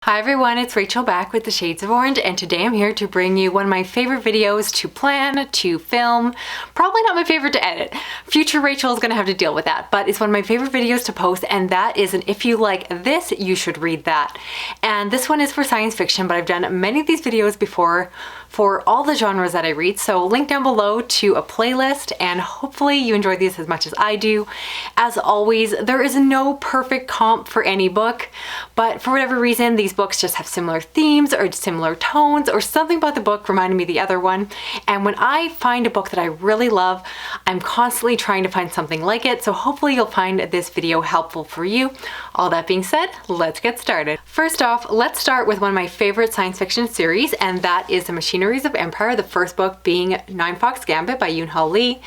Hi everyone, it's Rachel back with the Shades of Orange, and today I'm here to bring you one of my favorite videos to plan, to film. Probably not my favorite to edit. Future Rachel is gonna have to deal with that, but it's one of my favorite videos to post, and that is an if you like this, you should read that. And this one is for science fiction, but I've done many of these videos before for all the genres that I read, so link down below to a playlist, and hopefully you enjoy these as much as I do. As always, there is no perfect comp for any book, but for whatever reason, these books just have similar themes or similar tones, or something about the book reminded me of the other one. And when I find a book that I really love, I'm constantly trying to find something like it, so hopefully you'll find this video helpful for you. All that being said, let's get started. First off, let's start with one of my favorite science fiction series, and that is the Machineries of Empire, the first book being Nine Fox Gambit by Yoon Lee.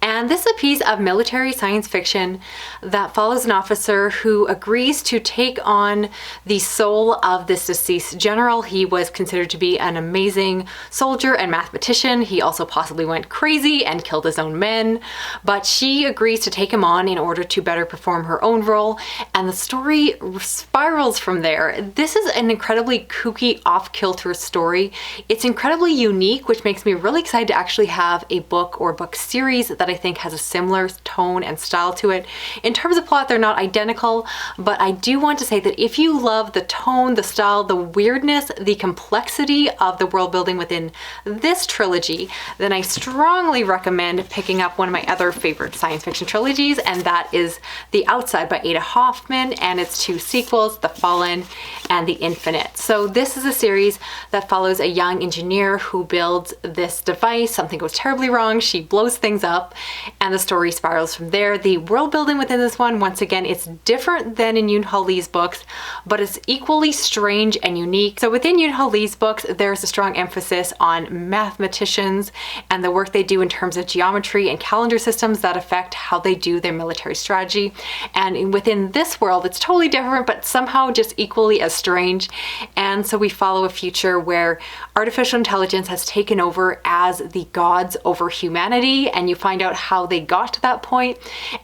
And this is a piece of military science fiction that follows an officer who agrees to take on the soul of this deceased general. He was considered to be an amazing soldier and mathematician. He also possibly went crazy and killed his own men, but she agrees to take him on in order to better perform her own role, and the story spirals from there. This is an incredibly kooky, off-kilter story. It's incredibly unique, which makes me really excited to actually have a book or book series that I think has a similar tone and style to it. In terms of plot, they're not identical, but I do want to say that if you love the tone, the style, the weirdness, the complexity of the world building within this trilogy, then I strongly recommend picking up one of my other favorite science fiction trilogies, and that is The Outside by Ada Hoffman and its two sequels, The Fallen and The Infinite. So this is a series that follows a young engineer who builds this device. Something goes terribly wrong, she blows things up, and the story spirals from there. The world building within this one, once again, it's different than in Yoon Lee's books, but it's equally strange and unique. So within Yoon Lee's books, there's a strong emphasis on mathematicians and the work they do in terms of geometry and calendar systems that affect how they do their military strategy. And within this world, it's totally different, but somehow just equally as strange. And so we follow a future where artificial intelligence has taken over as the gods over humanity, and you find out how they got to that point.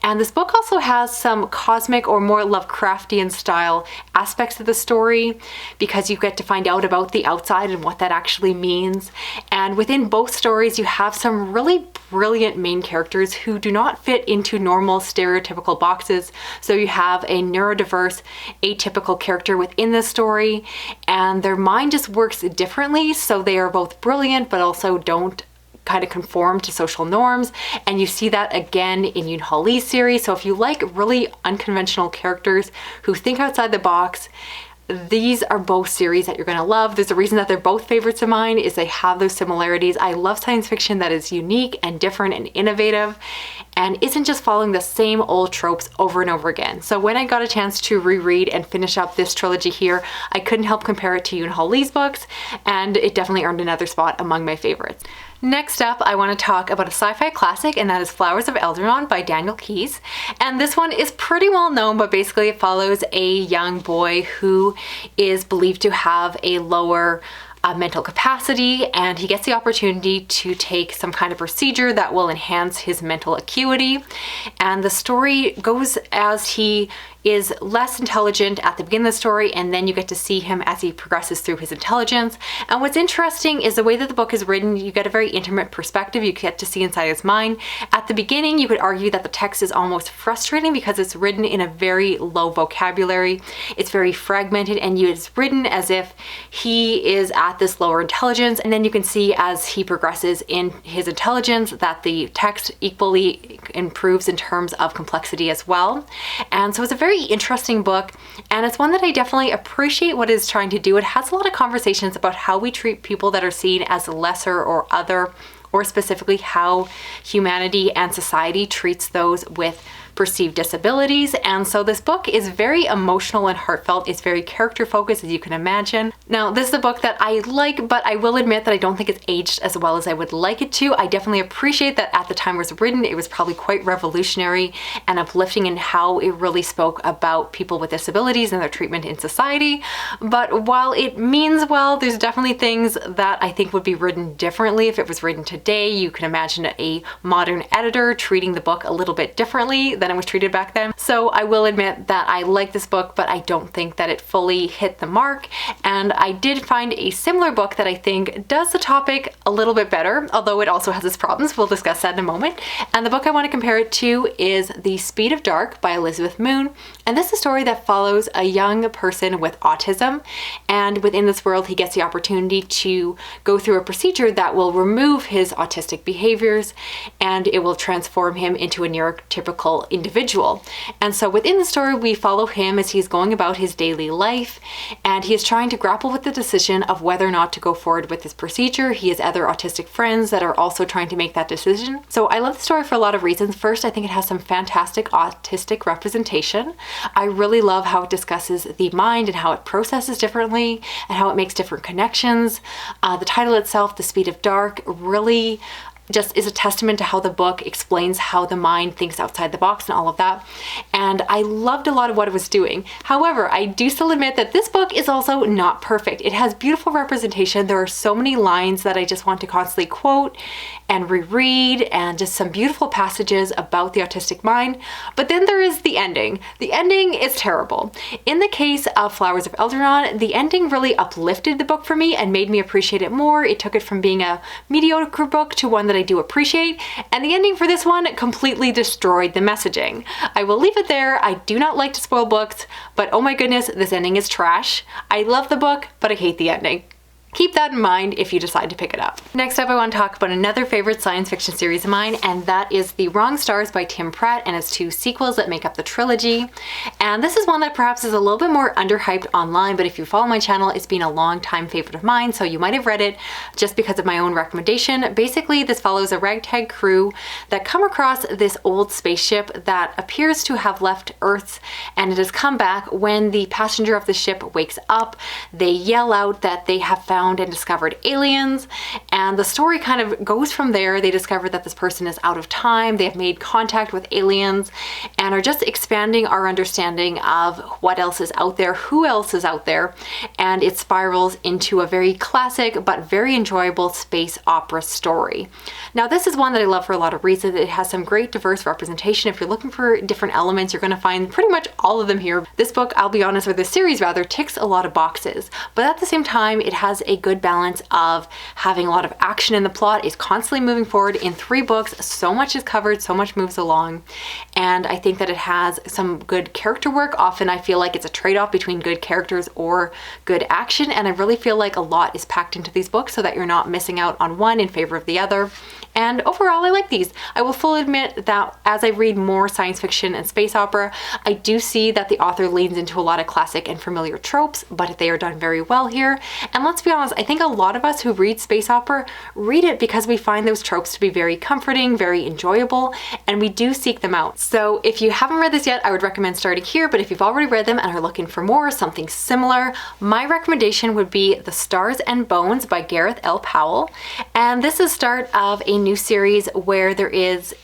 And this book also has some cosmic or more Lovecraftian style aspects of the story, because you get to find out about the outside and what that actually means. And within both stories, you have some really brilliant main characters who do not fit into normal stereotypical boxes. So you have a neurodiverse, atypical character within the story, and their mind just works differently. So they are both brilliant, but also don't kind of conform to social norms. And you see that again in Yoon Lee's series. So if you like really unconventional characters who think outside the box, these are both series that you're going to love. There's a reason that they're both favorites of mine, is they have those similarities. I love science fiction that is unique and different and innovative and isn't just following the same old tropes over and over again. So when I got a chance to reread and finish up this trilogy here, I couldn't help compare it to Yoon Lee's books, and it definitely earned another spot among my favorites. Next up, I want to talk about a sci-fi classic, and that is Flowers of Elderon by Daniel Keyes. And this one is pretty well known, but basically it follows a young boy who is believed to have a lower mental capacity, and he gets the opportunity to take some kind of procedure that will enhance his mental acuity. And the story goes as he is less intelligent at the beginning of the story, and then you get to see him as he progresses through his intelligence. And what's interesting is the way that the book is written. You get a very intimate perspective. You get to see inside his mind. At the beginning, you could argue that the text is almost frustrating because it's written in a very low vocabulary. It's very fragmented, and it's written as if he is at this lower intelligence. And then you can see as he progresses in his intelligence that the text equally improves in terms of complexity as well. And so it's a very interesting book, and it's one that I definitely appreciate what it's trying to do. It has a lot of conversations about how we treat people that are seen as lesser or other, or specifically how humanity and society treats those with perceived disabilities. And so this book is very emotional and heartfelt. It's very character focused, as you can imagine. Now, this is a book that I like, but I will admit that I don't think it's aged as well as I would like it to. I definitely appreciate that at the time it was written, it was probably quite revolutionary and uplifting in how it really spoke about people with disabilities and their treatment in society. But while it means well, there's definitely things that I think would be written differently if it was written today. You can imagine a modern editor treating the book a little bit differently than than it was treated back then. So I will admit that I like this book, but I don't think that it fully hit the mark. And I did find a similar book that I think does the topic a little bit better, although it also has its problems. We'll discuss that in a moment. And the book I want to compare it to is The Speed of Dark by Elizabeth Moon. And this is a story that follows a young person with autism. And within this world, he gets the opportunity to go through a procedure that will remove his autistic behaviors, and it will transform him into a neurotypical individual. And so within the story, we follow him as he's going about his daily life, and he is trying to grapple with the decision of whether or not to go forward with this procedure. He has other autistic friends that are also trying to make that decision. So I love the story for a lot of reasons. First, I think it has some fantastic autistic representation. I really love how it discusses the mind and how it processes differently and how it makes different connections. The title itself, The Speed of Dark, really just is a testament to how the book explains how the mind thinks outside the box and all of that. And I loved a lot of what it was doing. However, I do still admit that this book is also not perfect. It has beautiful representation. There are so many lines that I just want to constantly quote and reread, and just some beautiful passages about the autistic mind. But then there is the ending. The ending is terrible. In the case of Flowers of Elderon, the ending really uplifted the book for me and made me appreciate it more. It took it from being a mediocre book to one that I do appreciate, and the ending for this one completely destroyed the messaging. I will leave it there. I do not like to spoil books, but oh my goodness, this ending is trash. I love the book, but I hate the ending. Keep that in mind if you decide to pick it up. Next up, I want to talk about another favorite science fiction series of mine, and that is The Wrong Stars by Tim Pratt and its two sequels that make up the trilogy. And this is one that perhaps is a little bit more underhyped online, but if you follow my channel, it's been a long time favorite of mine, so you might have read it just because of my own recommendation. Basically, this follows a ragtag crew that come across this old spaceship that appears to have left Earth, and it has come back. When the passenger of the ship wakes up, they yell out that they have found and discovered aliens, and the story kind of goes from there. They discover that this person is out of time. They have made contact with aliens and are just expanding our understanding of what else is out there, who else is out there, and it spirals into a very classic but very enjoyable space opera story. Now, this is one that I love for a lot of reasons. It has some great diverse representation. If you're looking for different elements, you're going to find pretty much all of them here. This book, I'll be honest, or this series rather, ticks a lot of boxes, but at the same time, it has a good balance of having a lot of action in the plot. It's constantly moving forward. In 3 books, so much is covered, so much moves along, and I think that it has some good character work. Often I feel like it's a trade-off between good characters or good action, and I really feel like a lot is packed into these books so that you're not missing out on one in favor of the other. And overall, I like these. I will fully admit that as I read more science fiction and space opera, I do see that the author leans into a lot of classic and familiar tropes, but they are done very well here. And let's be honest, I think a lot of us who read space opera read it because we find those tropes to be very comforting, very enjoyable, and we do seek them out. So if you haven't read this yet, I would recommend starting here, but if you've already read them and are looking for more, something similar, my recommendation would be The Stars and Bones by Gareth L. Powell. And this is the start of a new series where there is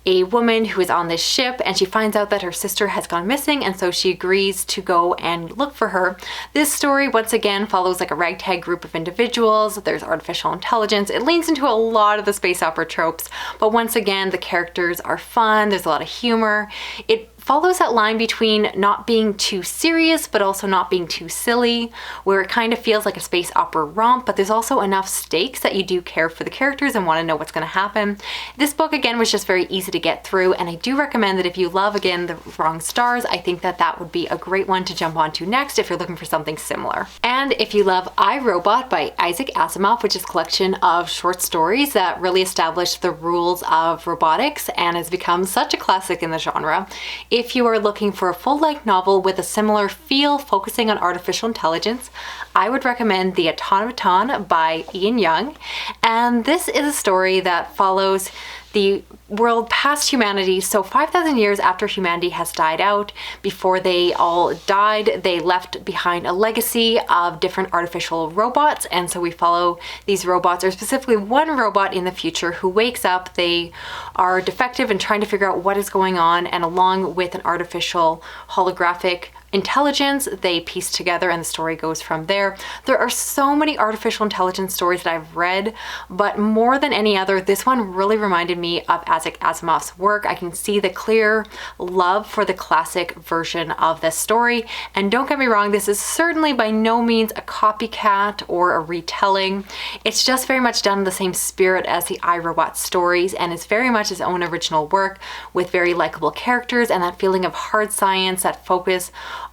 a woman who is on this ship, and she finds out that her sister has gone missing, and so she agrees to go and look for her. This story once again follows like a ragtag group of individuals. There's artificial intelligence. It leans into a lot of the space opera tropes, but once again the characters are fun. There's a lot of humor. It follows that line between not being too serious but also not being too silly, where it kind of feels like a space opera romp, but there's also enough stakes that you do care for the characters and want to know what's going to happen. This book again was just very easy to get through, and I do recommend that if you love again The Wrong Stars, I think that that would be a great one to jump onto next if you're looking for something similar. And if you love IRobot by Isaac Asimov, which is a collection of short stories that really established the rules of robotics and has become such a classic in the genre. If you are looking for a full-length novel with a similar feel focusing on artificial intelligence, I would recommend The Automata by Ian Young. And this is a story that follows the world past humanity. So 5,000 years after humanity has died out, before they all died, they left behind a legacy of different artificial robots. And so we follow these robots, or specifically one robot in the future who wakes up. They are defective and trying to figure out what is going on, and along with an artificial holographic intelligence they piece together and the story goes from there. There are so many artificial intelligence stories that I've read, but more than any other, this one really reminded me of Isaac Asimov's work. I can see the clear love for the classic version of this story. And don't get me wrong, this is certainly by no means a copycat or a retelling. It's just very much done in the same spirit as the IRobot stories, and it's very much his own original work with very likable characters and that feeling of hard science, that focus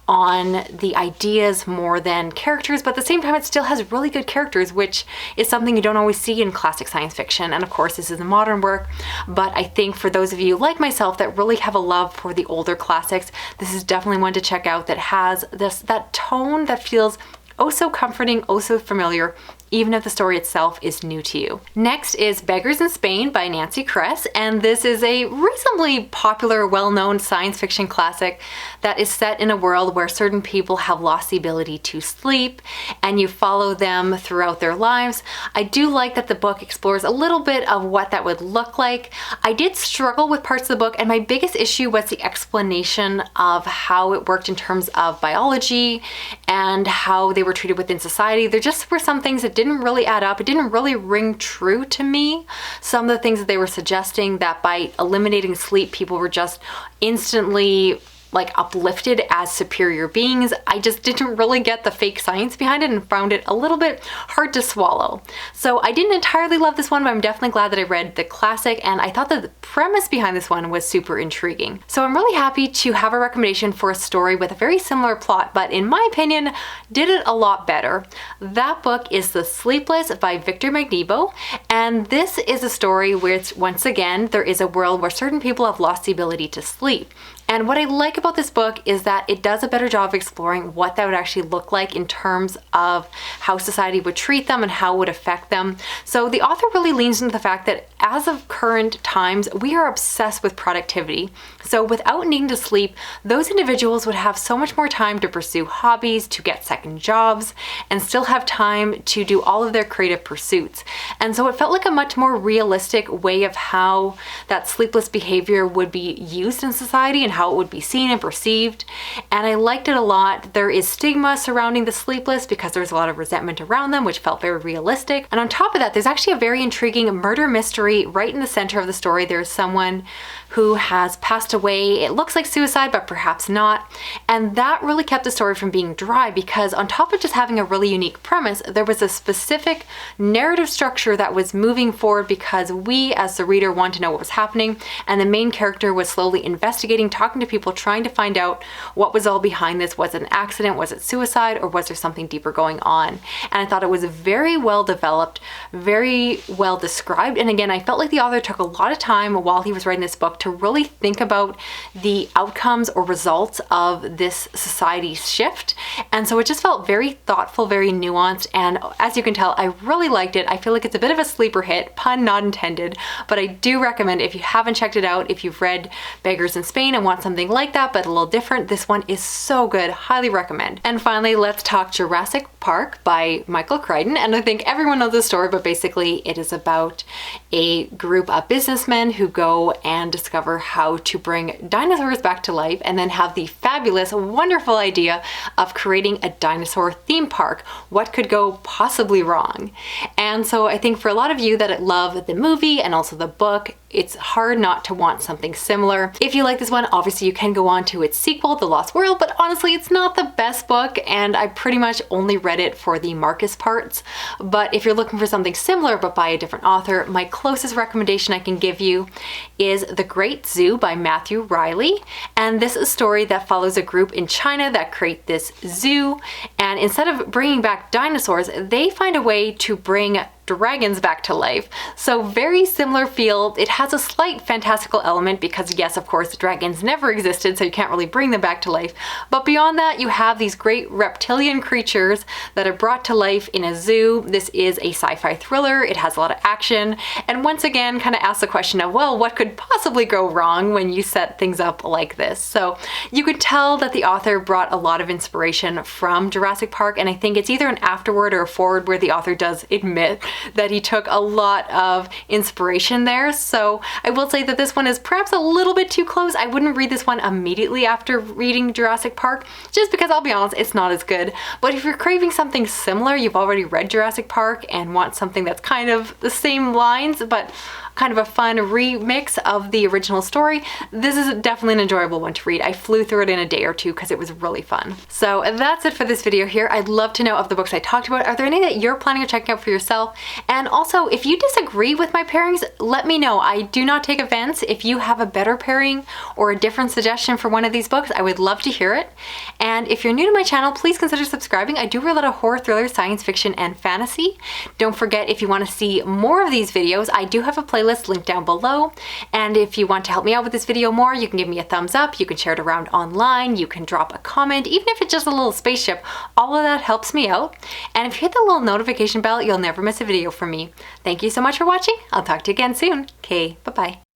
on the ideas more than characters, but at the same time it still has really good characters, which is something you don't always see in classic science fiction. And of course this is a modern work, but I think for those of you like myself that really have a love for the older classics, this is definitely one to check out that has that tone that feels oh so comforting, oh so familiar, even if the story itself is new to you. Next is Beggars in Spain by Nancy Kress, and this is a reasonably popular, well-known science fiction classic that is set in a world where certain people have lost the ability to sleep, and you follow them throughout their lives. I do like that the book explores a little bit of what that would look like. I did struggle with parts of the book, and my biggest issue was the explanation of how it worked in terms of biology and how they were treated within society. There just were some things that didn't really add up. It didn't really ring true to me. Some of the things that they were suggesting, that by eliminating sleep, people were just instantly like uplifted as superior beings. I just didn't really get the fake science behind it and found it a little bit hard to swallow. So I didn't entirely love this one, but I'm definitely glad that I read the classic, and I thought that the premise behind this one was super intriguing. So I'm really happy to have a recommendation for a story with a very similar plot, but in my opinion, did it a lot better. That book is The Sleepless by Victor Magnibo, and this is a story where, once again, there is a world where certain people have lost the ability to sleep. And what I like about this book is that it does a better job of exploring what that would actually look like in terms of how society would treat them and how it would affect them. So the author really leans into the fact that as of current times, we are obsessed with productivity. So without needing to sleep, those individuals would have so much more time to pursue hobbies, to get second jobs, and still have time to do all of their creative pursuits. And so it felt like a much more realistic way of how that sleepless behavior would be used in society and how it would be seen and perceived. And I liked it a lot. There is stigma surrounding the sleepless because there's a lot of resentment around them, which felt very realistic. And on top of that, there's actually a very intriguing murder mystery right in the center of the story. There's someone who has passed away. It looks like suicide, but perhaps not. And that really kept the story from being dry, because on top of just having a really unique premise, there was a specific narrative structure that was moving forward because we as the reader want to know what was happening. And the main character was slowly investigating, talking to people, trying to find out what was all behind this. Was it an accident? Was it suicide? Or was there something deeper going on? And I thought it was very well developed, very well described. And again, I felt like the author took a lot of time while he was writing this book to really think about the outcomes or results of this society shift. And so it just felt very thoughtful, very nuanced. And as you can tell, I really liked it. I feel like it's a bit of a sleeper hit, pun not intended, but I do recommend, if you haven't checked it out, if you've read Beggars in Spain and want something like that, but a little different, this one is so good. Highly recommend. And finally, let's talk Jurassic Park by Michael Crichton. And I think everyone knows the story, but basically it is about a group of businessmen who go and discover how to bring dinosaurs back to life, and then have the fabulous, wonderful idea of creating a dinosaur theme park. What could go possibly wrong? And so I think for a lot of you that love the movie and also the book, it's hard not to want something similar. If you like this one, obviously you can go on to its sequel, The Lost World, but honestly, it's not the best book, and I pretty much only read it for the Marcus parts. But if you're looking for something similar but by a different author, my closest recommendation I can give you is The Great Zoo by Matthew Riley. And this is a story that follows a group in China that create this zoo, and instead of bringing back dinosaurs, they find a way to bring dragons back to life. So very similar feel. It has a slight fantastical element because yes, of course, dragons never existed, so you can't really bring them back to life. But beyond that, you have these great reptilian creatures that are brought to life in a zoo. This is a sci-fi thriller. It has a lot of action. And once again, kind of asks the question of, well, what could possibly go wrong when you set things up like this? So you could tell that the author brought a lot of inspiration from Jurassic Park. And I think it's either an afterword or a forward where the author does admit that he took a lot of inspiration there. So I will say that this one is perhaps a little bit too close. I wouldn't read this one immediately after reading Jurassic Park, just because I'll be honest, it's not as good. But if you're craving something similar, you've already read Jurassic Park and want something that's kind of the same lines, but kind of a fun remix of the original story, this is definitely an enjoyable one to read. I flew through it in a day or two because it was really fun. So that's it for this video here. I'd love to know of the books I talked about, are there any that you're planning on checking out for yourself? And also, if you disagree with my pairings, let me know. I do not take offense. If you have a better pairing or a different suggestion for one of these books, I would love to hear it. And if you're new to my channel, please consider subscribing. I do read a lot of horror, thriller, science fiction, and fantasy. Don't forget, if you want to see more of these videos, I do have a playlist linked down below. And if you want to help me out with this video more, you can give me a thumbs up, you can share it around online, you can drop a comment, even if it's just a little spaceship. All of that helps me out. And if you hit the little notification bell, you'll never miss a video from me. Thank you so much for watching. I'll talk to you again soon. Okay, bye-bye.